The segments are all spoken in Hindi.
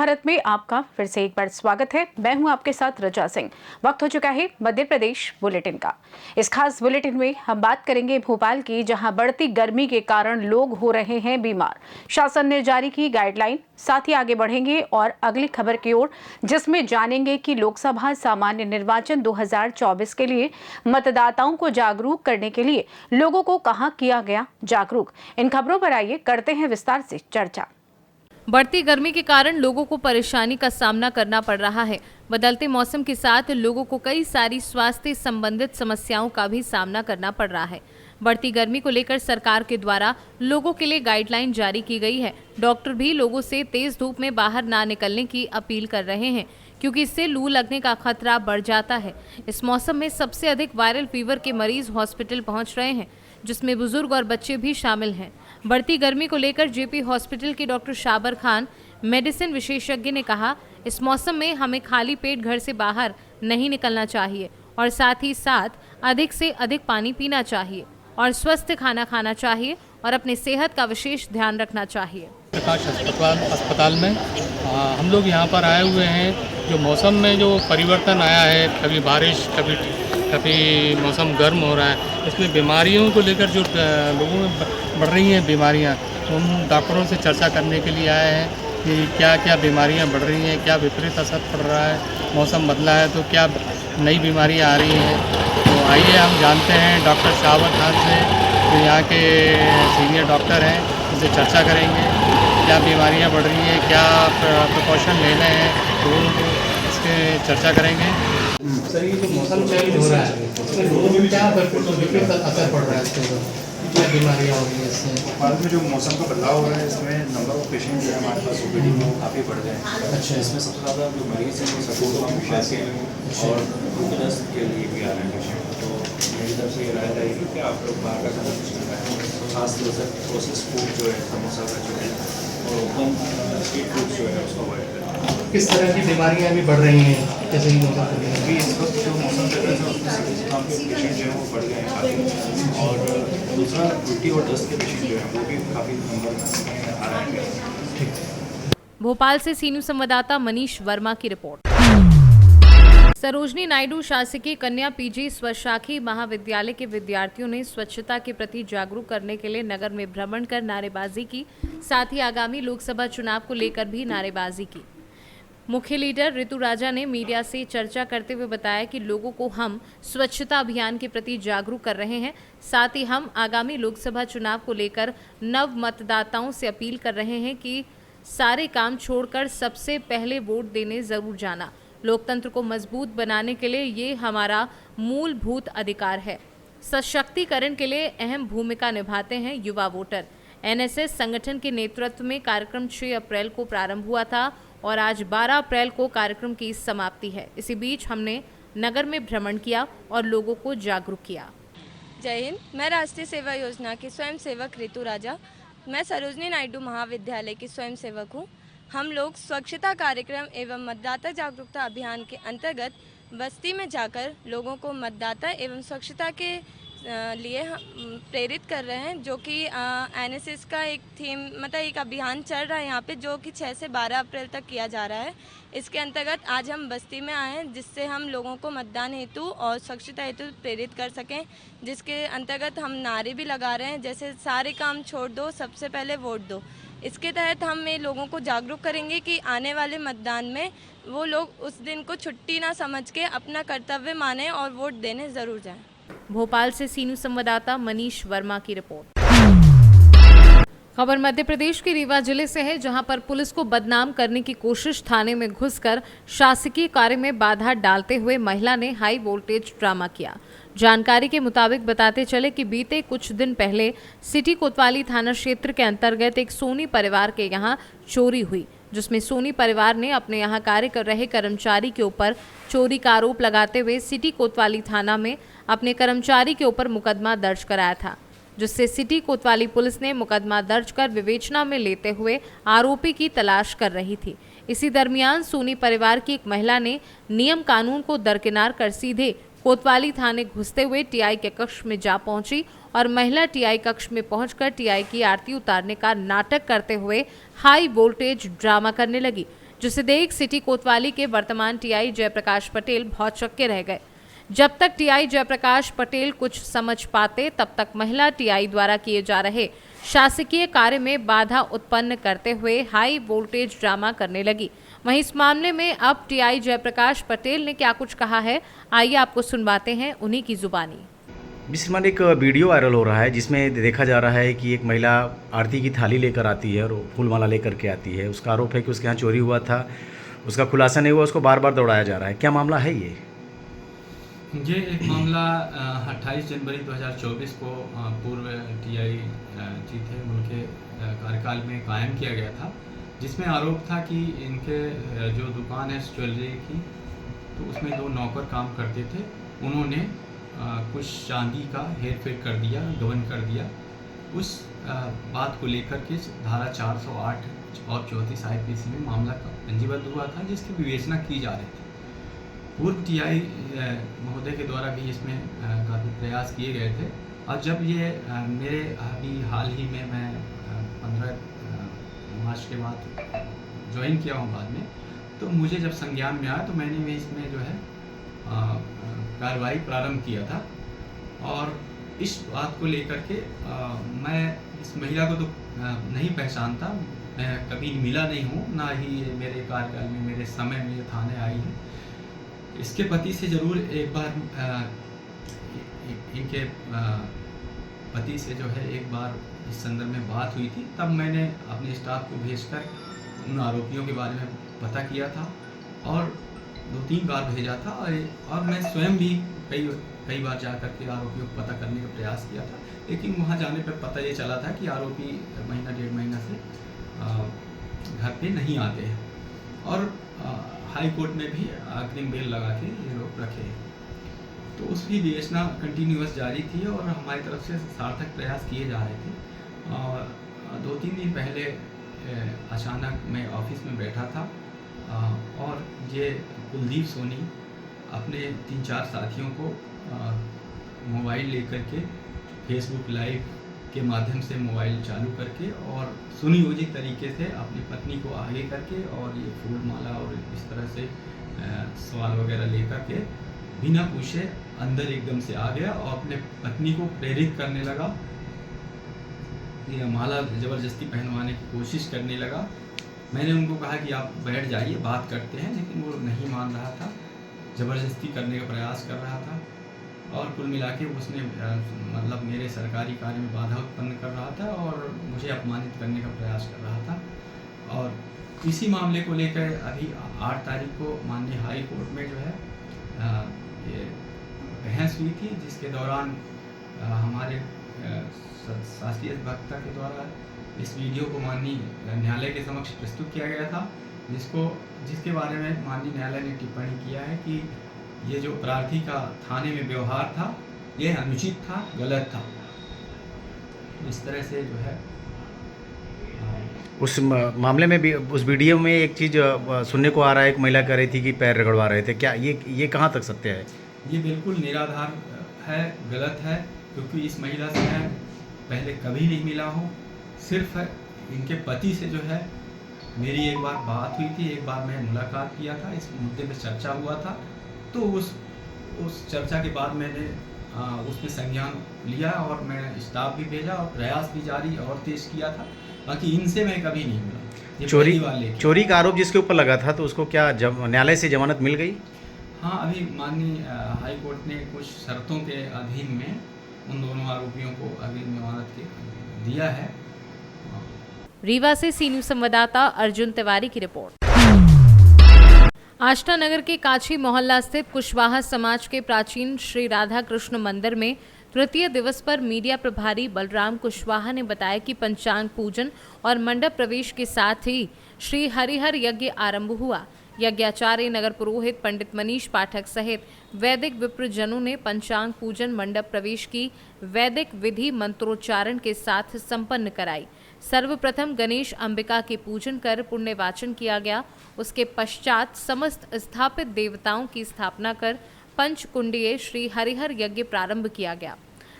भारत में आपका फिर से एक बार स्वागत है। मैं हूं आपके साथ रजा सिंह। वक्त हो चुका है मध्य प्रदेश बुलेटिन का। इस खास बुलेटिन में हम बात करेंगे भोपाल की, जहां बढ़ती गर्मी के कारण लोग हो रहे हैं बीमार। शासन ने जारी की गाइडलाइन, साथ ही आगे बढ़ेंगे और अगली खबर की ओर, जिसमें जानेंगे कि लोकसभा सामान्य निर्वाचन 2024 के लिए मतदाताओं को जागरूक करने के लिए लोगों को कहां किया गया जागरूक। इन खबरों पर आइए करते हैं विस्तार से चर्चा। बढ़ती गर्मी के कारण लोगों को परेशानी का सामना करना पड़ रहा है। बदलते मौसम के साथ लोगों को कई सारी स्वास्थ्य संबंधित समस्याओं का भी सामना करना पड़ रहा है। बढ़ती गर्मी को लेकर सरकार के द्वारा लोगों के लिए गाइडलाइन जारी की गई है। डॉक्टर भी लोगों से तेज धूप में बाहर ना निकलने की अपील कर रहे हैं, क्योंकि इससे लू लगने का खतरा बढ़ जाता है। इस मौसम में सबसे अधिक वायरल फीवर के मरीज हॉस्पिटल पहुंच रहे हैं, जिसमें बुजुर्ग और बच्चे भी शामिल हैं। बढ़ती गर्मी को लेकर जेपी हॉस्पिटल के डॉक्टर शाबर खान, मेडिसिन विशेषज्ञ, ने कहा, इस मौसम में हमें खाली पेट घर से बाहर नहीं निकलना चाहिए और साथ ही साथ अधिक से अधिक पानी पीना चाहिए और स्वस्थ खाना खाना चाहिए और अपनी सेहत का विशेष ध्यान रखना चाहिए। प्रकाश अस्पताल में हम लोग यहाँ पर आए हुए हैं। जो मौसम में जो परिवर्तन आया है, कभी बारिश कभी मौसम गर्म हो रहा है, इसमें बीमारियों को लेकर जो लोगों में बढ़ रही हैं बीमारियाँ, तो हम डॉक्टरों से चर्चा करने के लिए आए हैं कि क्या क्या बीमारियाँ बढ़ रही हैं, क्या विपरीत असर पड़ रहा है, मौसम बदला है तो क्या नई बीमारियाँ आ रही हैं। तो आइए हम जानते हैं डॉक्टर शाबर खान से, जो यहाँ के सीनियर डॉक्टर हैं, उनसे चर्चा करेंगे क्या बीमारियाँ बढ़ रही हैं, क्या प्रिकॉशन लेने हैं, तो इसके चर्चा करेंगे। सर, ये जो मौसम चेंज हो रहा है उसमें लोगों में क्या विपरीत असर पड़ रहा है, इसके ऊपर क्या बीमारियाँ हो रही हैं इससे? भोपाल में जो मौसम का बदलाव हो रहा है, इसमें नंबर ऑफ पेशेंट जो है हमारे पास ओपीडी में वो काफ़ी बढ़ गए हैं। अच्छा, इसमें सबसे ज़्यादा जो मरीज़ हैं वो सपोर्ट की विषय से और भूख दस्त के लिए भी आ रहे हैं पेशेंट। तो मेरी तरफ से ये राय रहेगी कि आप लोग बाहर का खाना कुछ खाएँ, खासतौर से प्रोसेस फूड जो है, समोसा कचौड़ी और ओपन स्ट्रीट फूड जो है उसको अवॉइड करें। किस तरह की बीमारियाँ अभी बढ़ रही हैं जैसे ही मौसम बदल रहा है? अभी इस वक्त जो मौसम चल रहा है उसमें सीधे जुकाम के पेशेंट जो है वो बढ़ गए हैं काफ़ी, और दूसरा उल्टी और दस्त के पेशेंट जो है वो भी काफ़ी नंबर में आ रहे हैं। भोपाल से सीनू संवाददाता मनीष वर्मा की रिपोर्ट। सरोजनी नायडू शासकीय कन्या पीजी स्वशाखी महाविद्यालय के विद्यार्थियों ने स्वच्छता के प्रति जागरूक करने के लिए नगर में भ्रमण कर नारेबाजी की, साथ ही आगामी लोकसभा चुनाव को लेकर भी नारेबाजी की। मुख्य लीडर ऋतु राजा ने मीडिया से चर्चा करते हुए बताया कि लोगों को हम स्वच्छता अभियान के प्रति जागरूक कर रहे हैं, साथ ही हम आगामी लोकसभा चुनाव को लेकर नव मतदाताओं से अपील कर रहे हैं कि सारे काम छोड़कर सबसे पहले वोट देने जरूर जाना। लोकतंत्र को मजबूत बनाने के लिए ये हमारा मूलभूत अधिकार है। सशक्तिकरण के लिए अहम भूमिका निभाते हैं युवा वोटर। एनएसएस संगठन के नेतृत्व में कार्यक्रम 6 अप्रैल को प्रारंभ हुआ था और आज 12 अप्रैल को कार्यक्रम की समाप्ति है। इसी बीच हमने नगर में भ्रमण किया और लोगों को जागरूक किया। जय हिंद। मैं राष्ट्रीय सेवा योजना की स्वयंसेवक ऋतु राजा। मैं सरोजनी नायडू महाविद्यालय की स्वयंसेवक हूँ। हम लोग स्वच्छता कार्यक्रम एवं मतदाता जागरूकता अभियान के अंतर्गत बस्ती में जाकर लोगों को मतदाता एवं स्वच्छता के लिए प्रेरित कर रहे हैं, जो कि एनएसएस का एक थीम मतलब एक अभियान चल रहा है यहाँ पे, जो कि 6 से 12 अप्रैल तक किया जा रहा है। इसके अंतर्गत आज हम बस्ती में आए हैं, जिससे हम लोगों को मतदान हेतु और स्वच्छता हेतु प्रेरित कर सकें, जिसके अंतर्गत हम नारे भी लगा रहे हैं, जैसे सारे काम छोड़ दो, सबसे पहले वोट दो। इसके तहत हम लोगों को जागरूक करेंगे कि आने वाले मतदान में वो लोग उस दिन को छुट्टी ना समझ के अपना कर्तव्य माने और वोट देने ज़रूर जाएं। भोपाल से सीनू संवाददाता मनीष वर्मा की रिपोर्ट। खबर मध्य प्रदेश के रीवा जिले से है, जहां पर पुलिस को बदनाम करने की कोशिश थाने में घुसकर शासकीय कार्य में बाधा डालते हुए महिला ने हाई वोल्टेज ड्रामा किया। जानकारी के मुताबिक बताते चले कि बीते कुछ दिन पहले सिटी कोतवाली थाना क्षेत्र के अंतर्गत एक सोनी परिवार के यहां चोरी हुई, जिसमें सोनी परिवार ने अपने यहां कार्य कर रहे कर्मचारी के ऊपर चोरी का आरोप लगाते हुए सिटी कोतवाली थाना में अपने कर्मचारी के ऊपर मुकदमा दर्ज कराया था, जिससे सिटी कोतवाली पुलिस ने मुकदमा दर्ज कर विवेचना में लेते हुए आरोपी की तलाश कर रही थी। इसी दरमियान सोनी परिवार की एक महिला ने नियम कानून को दरकिनार कर सीधे कोतवाली थाने घुसते हुए टीआई के कक्ष में जा पहुंची और महिला टीआई कक्ष में पहुंचकर टीआई की आरती उतारने का नाटक करते हुए हाई वोल्टेज ड्रामा करने लगी, जिसे देख सिटी कोतवाली के वर्तमान टीआई जयप्रकाश पटेल भौचक्के रह गए। जब तक टीआई जयप्रकाश पटेल कुछ समझ पाते तब तक महिला टीआई द्वारा किए जा रहे शासकीय कार्य में बाधा उत्पन्न करते हुए हाई वोल्टेज ड्रामा करने लगी। वहीं इस मामले में अब टीआई जयप्रकाश पटेल ने क्या कुछ कहा है, आइए आपको सुनवाते हैं उन्हीं की जुबानी। श्रीमान, एक वीडियो वायरल हो रहा है जिसमें देखा जा रहा है कि एक महिला आरती की थाली लेकर आती है और फूलमाला लेकर के आती है। उसका आरोप है कि उसके यहाँ चोरी हुआ था, उसका खुलासा नहीं हुआ, उसको बार बार दौड़ाया जा रहा है। क्या मामला है ये? ये एक मामला 28 जनवरी 2024 को पूर्व टीआई जी थे, उनके कार्यकाल में कायम किया गया था, जिसमें आरोप था कि इनके जो दुकान है ज्वेलरी की, तो उसमें 2 नौकर काम करते थे। उन्होंने कुछ चांदी का हेर फेर कर दिया, गबन कर दिया। उस बात को लेकर के धारा 408 और 34 IPC में मामला पंजीबद्ध हुआ था, जिसकी विवेचना की जा रही थी। पूर्व टीआई महोदय के द्वारा भी इसमें काफ़ी प्रयास किए गए थे। और जब ये मेरे अभी हाल ही में मैं 15 मार्च के बाद ज्वाइन किया हूँ बाद में, तो मुझे जब संज्ञान में आया तो मैंने भी इसमें जो है कार्रवाई प्रारंभ किया था। और इस बात को लेकर के मैं इस महिला को तो नहीं पहचानता, मैं कभी मिला नहीं हूँ, ना ही मेरे कार्यकाल में मेरे समय में थाने आई है। इसके पति से ज़रूर एक बार इनके पति से जो है एक बार इस संदर्भ में बात हुई थी। तब मैंने अपने स्टाफ को भेजकर उन आरोपियों के बारे में पता किया था और 2-3 बार भेजा था। और मैं स्वयं भी कई बार जा कर के आरोपियों को पता करने का प्रयास किया था, लेकिन वहाँ जाने पर पता ये चला था कि आरोपी महीना 1.5 महीना से घर पे नहीं आते हैं। और हाई कोर्ट में भी अग्रिम बेल लगा के ये लोग रखे हैं। तो उसकी विवेचना कंटिन्यूअस जारी थी और हमारी तरफ से सार्थक प्रयास किए जा रहे थे। और 2-3 दिन पहले अचानक मैं ऑफिस में बैठा था और ये कुलदीप सोनी अपने 3-4 साथियों को मोबाइल लेकर के फेसबुक लाइव के माध्यम से मोबाइल चालू करके और सुनियोजित तरीके से अपनी पत्नी को आगे करके और ये फूल माला और इस तरह से सवाल वगैरह लेकर के बिना पूछे अंदर एकदम से आ गया और अपने पत्नी को प्रेरित करने लगा, ये माला ज़बरदस्ती पहनवाने की कोशिश करने लगा। मैंने उनको कहा कि आप बैठ जाइए, बात करते हैं, लेकिन वो नहीं मान रहा था, ज़बरदस्ती करने का प्रयास कर रहा था। और कुल मिला के उसने मतलब मेरे सरकारी कार्य में बाधा उत्पन्न कर रहा था और मुझे अपमानित करने का प्रयास कर रहा था। और इसी मामले को लेकर अभी 8 तारीख को माननीय हाई कोर्ट में जो है ये बहस हुई थी, जिसके दौरान हमारे शासकीय अधिवक्ता के द्वारा इस वीडियो को माननीय न्यायालय के समक्ष प्रस्तुत किया गया था, जिसके बारे में माननीय न्यायालय ने टिप्पणी किया है कि ये जो अपराधी का थाने में व्यवहार था ये अनुचित था, गलत था। इस तरह से जो है उस मामले में भी उस वीडियो में एक चीज़ सुनने को आ रहा है, एक महिला कह रही थी कि पैर रगड़वा रहे थे। क्या ये कहाँ तक सत्य है? ये बिल्कुल निराधार है, गलत है, क्योंकि इस महिला से मैं पहले कभी नहीं मिला हूँ। सिर्फ इनके पति से जो है मेरी एक बार बात हुई थी, एक बार मैं मुलाकात किया था, इस मुद्दे पे चर्चा हुआ था। तो उस चर्चा के बाद मैंने उसमें संज्ञान लिया और मैं स्टाफ भी भेजा और प्रयास भी जारी और तेज किया था। बाकी इनसे मैं कभी नहीं मिला। चोरी का आरोप जिसके ऊपर लगा था, तो उसको क्या न्यायालय से जमानत मिल गई? हाँ, अभी माननीय हाई कोर्ट ने कुछ शर्तों के अधीन में उन दोनों आरोपियों को अग्रिम जमानत दिया है। रीवा से सी न्यूज़ संवाददाता अर्जुन तिवारी की रिपोर्ट। आष्टा नगर के काछी मोहल्ला स्थित कुशवाहा समाज के प्राचीन श्री राधा कृष्ण मंदिर में तृतीय दिवस पर मीडिया प्रभारी बलराम कुशवाहा ने बताया कि पंचांग पूजन और मंडप प्रवेश के साथ ही श्री हरिहर यज्ञ आरंभ हुआ। यज्ञाचार्य नगर पुरोहित पंडित मनीष पाठक सहित वैदिक विप्रजनों ने पंचांग पूजन मंडप प्रवेश की वैदिक विधि मंत्रोच्चारण के साथ संपन्न कराई। सर्वप्रथम गणेश अंबिका के पूजन कर पुण्य वाचन किया गया। उसके पश्चात समस्त स्थापित देवताओं की स्थापना कर पंचकुंडीय श्री हरिहर यज्ञ प्रारंभ किया गया।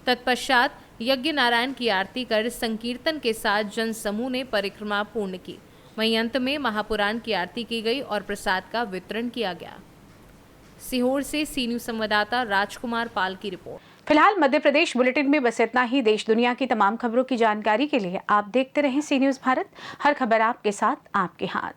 तत्पश्चात यज्ञ नारायण की आरती कर संकीर्तन के साथ जन समूह ने परिक्रमा पूर्ण की। वहीं अंत में महापुराण की आरती की गई और प्रसाद का वितरण किया गया। सीहोर से सी न्यूज संवाददाता राजकुमार पाल की रिपोर्ट। फिलहाल मध्य प्रदेश बुलेटिन में बस इतना ही। देश दुनिया की तमाम खबरों की जानकारी के लिए आप देखते रहें सी न्यूज भारत। हर खबर आपके साथ, आपके हाथ।